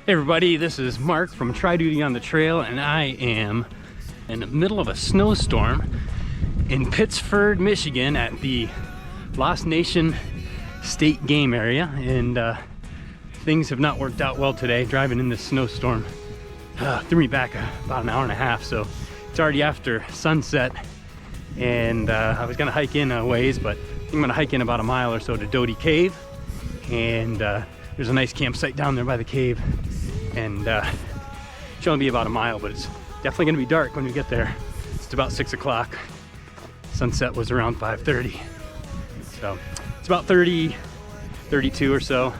Hey everybody, this is Mark from Doty on the Trail, and I am in the middle of a snowstorm in Pittsford, Michigan at the Lost Nation State Game Area, and things have not worked out well today. Driving in this snowstorm threw me back about an hour and a half, so it's already after sunset, and I was gonna hike in a ways, but I'm gonna hike in about a mile or so to Doty Cave, and there's a nice campsite down there by the cave, and should only be about a mile, but it's definitely gonna be dark when we get there. It's about 6 o'clock. Sunset was around 5:30, so it's about 32 or so.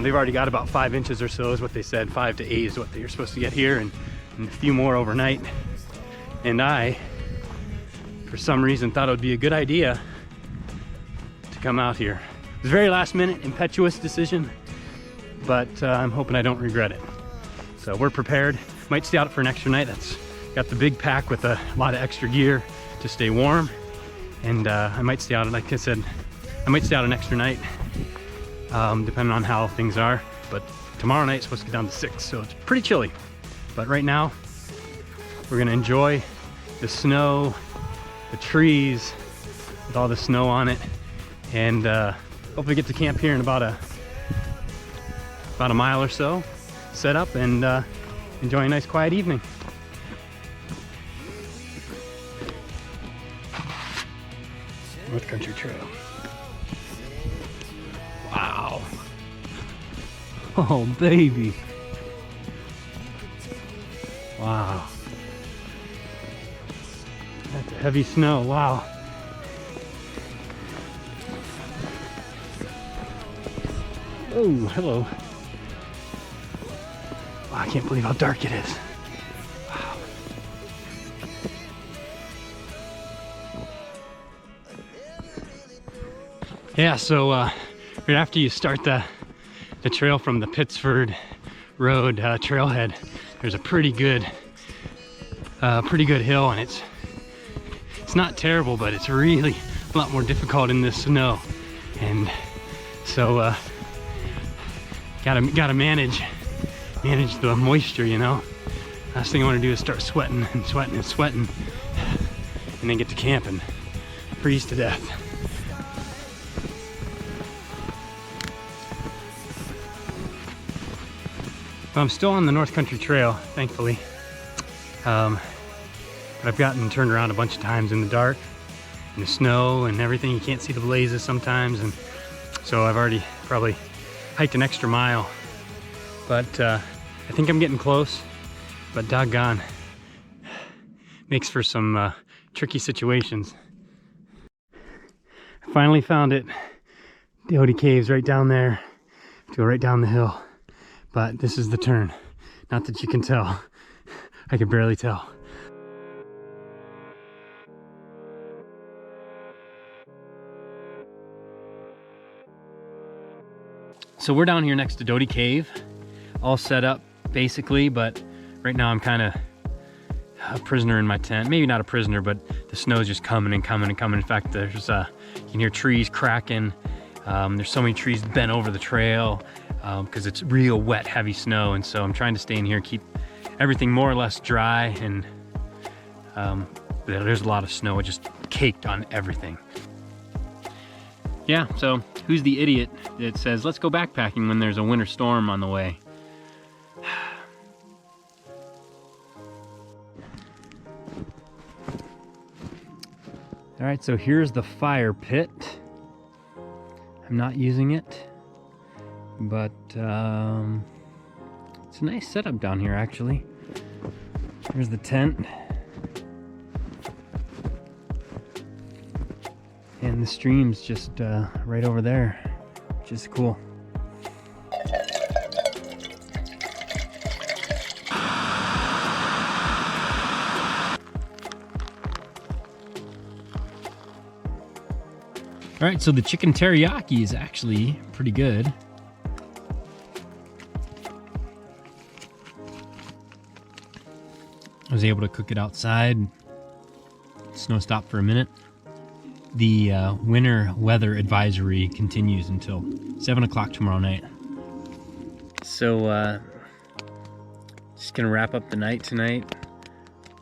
They've already got about 5 inches or so is what they said. 5 to 8 is what they're supposed to get here, and a few more overnight. And I, for some reason, thought it would be a good idea to come out here. It was a very last minute, impetuous decision, but I'm hoping I don't regret it. So we're prepared. Might stay out for an extra night. That's got the big pack with a lot of extra gear to stay warm. And I might stay out, like I said, I might stay out an extra night, depending on how things are. But tomorrow night it's supposed to get down to 6, so it's pretty chilly. But right now, we're gonna enjoy the snow, the trees with all the snow on it, and hopefully get to camp here in about a mile or so, set up and enjoy a nice quiet evening. North Country Trail. Wow. Oh baby. Wow. That's a heavy snow. Wow. Oh, hello. Wow, I can't believe how dark it is. Wow. Yeah, so right after you start the trail from the Pittsford Road trailhead, there's a pretty good hill, and it's not terrible, but it's really a lot more difficult in this snow, and so gotta manage the moisture, you know. Last thing I want to do is start sweating and sweating and sweating, and then get to camp and freeze to death. So I'm still on the North Country Trail, thankfully, but I've gotten turned around a bunch of times in the dark, in the snow and everything. You can't see the blazes sometimes, and so I've already probably hiked an extra mile, but I think I'm getting close, but doggone, makes for some tricky situations. I finally found it. Doty Cave's right down there. Go right down the hill, but this is the turn. Not that you can tell. I can barely tell. So we're down here next to Doty Cave, all set up basically, but right now I'm kind of a prisoner in my tent. Maybe not a prisoner, but the snow's just coming and coming and coming. In fact, there's you can hear trees cracking. There's so many trees bent over the trail because it's real wet, heavy snow, and so I'm trying to stay in here and keep everything more or less dry, and there's a lot of snow. It just caked on everything. Yeah, so who's the idiot that says, let's go backpacking when there's a winter storm on the way? All right, so here's the fire pit. I'm not using it, but it's a nice setup down here, actually. Here's the tent. And the stream's just right over there, which is cool. All right, so the chicken teriyaki is actually pretty good. I was able to cook it outside. Snow stopped for a minute. The winter weather advisory continues until 7 o'clock tomorrow night. So Just gonna wrap up the night tonight.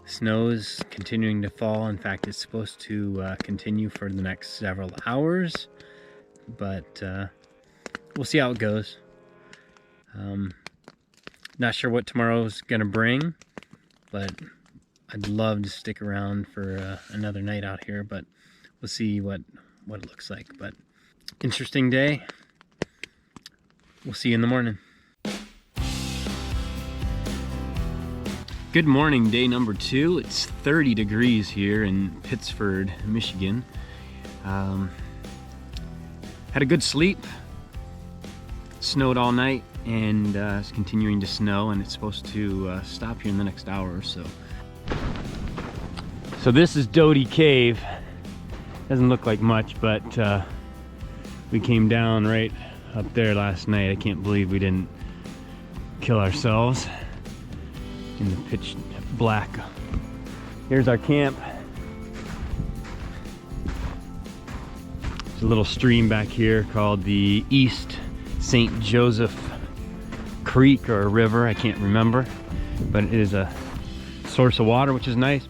Snow's continuing to fall. In fact, it's supposed to continue for the next several hours, but we'll see how it goes. Not sure what tomorrow's gonna bring, but I'd love to stick around for another night out here, but we'll see what it looks like. But interesting day. We'll see you in the morning. Good morning, day number 2. It's 30 degrees here in Pittsford, Michigan. Had a good sleep. Snowed all night, and it's continuing to snow, and it's supposed to stop here in the next hour or so. So this is Doty Cave. Doesn't look like much, but we came down right up there last night. I can't believe we didn't kill ourselves in the pitch black. Here's our camp. There's a little stream back here called the East St. Joseph Creek or river, I can't remember, but it is a source of water, which is nice.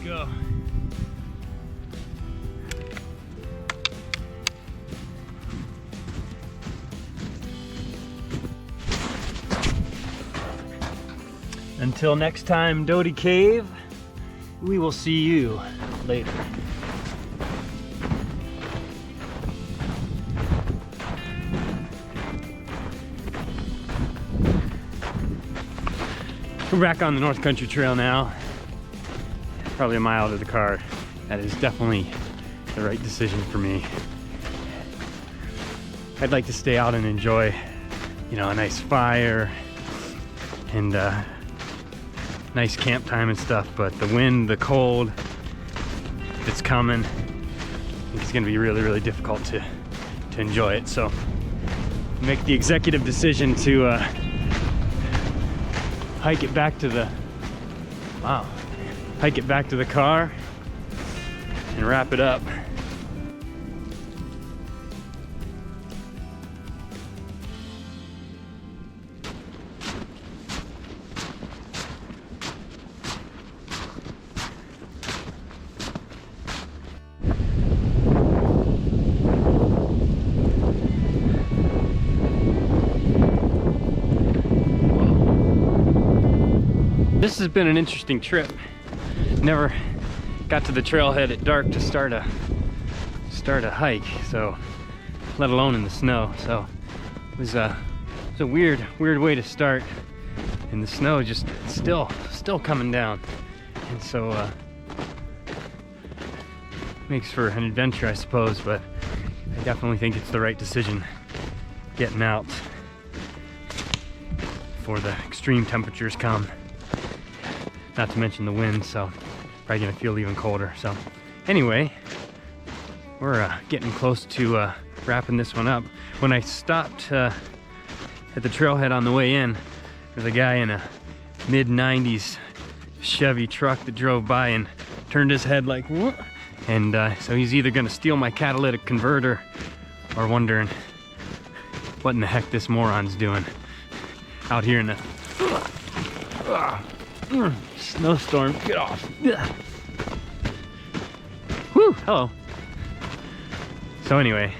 Go. Until next time, Doty Cave, we will see you later. We're back on the North Country Trail now. Probably a mile to the car. That is definitely the right decision for me. I'd like to stay out and enjoy, you know, a nice fire and nice camp time and stuff, but the wind, the cold, it's coming. I think it's gonna be really, really difficult to enjoy it. So make the executive decision to hike it back to the, hike it back to the car and wrap it up. This has been an interesting trip. Never got to the trailhead at dark to start a hike, so let alone in the snow. So it was a weird way to start, and the snow just still coming down, and so makes for an adventure, I suppose. But I definitely think it's the right decision getting out before the extreme temperatures come. Not to mention the wind, so probably gonna feel even colder. So anyway, we're getting close to wrapping this one up. When I stopped at the trailhead on the way in, there's a guy in a mid-90s Chevy truck that drove by and turned his head like, what? And so he's either gonna steal my catalytic converter or wondering what in the heck this moron's doing out here in the snowstorm. Get off. Whew, hello. So anyway,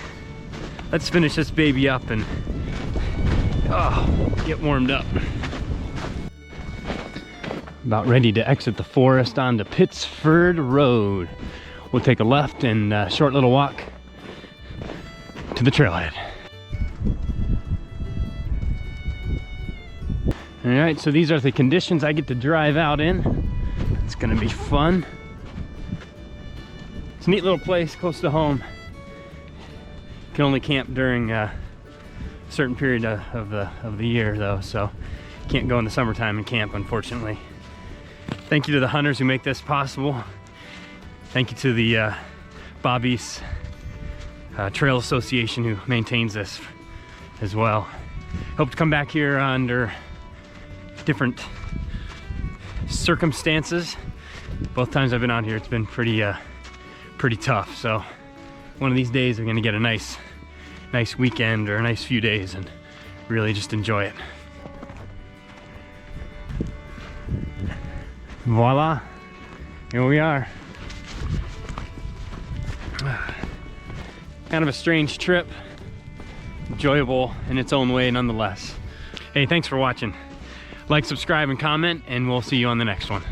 let's finish this baby up and get warmed up. About ready to exit the forest onto Pittsford Road. We'll take a left and a short little walk to the trailhead. All right, so these are the conditions I get to drive out in. It's gonna be fun. It's a neat little place close to home. You can only camp during a certain period of the year though, so can't go in the summertime and camp, unfortunately. Thank you to the hunters who make this possible. Thank you to the Bobby's trail association who maintains this as well. Hope to come back here under different circumstances. Both times I've been out here, it's been pretty tough. So one of these days we're gonna get a nice weekend or a nice few days and really just enjoy it. Voila, here we are. Kind of a strange trip, enjoyable in its own way nonetheless. Hey, thanks for watching. Like, subscribe, and comment, and we'll see you on the next one.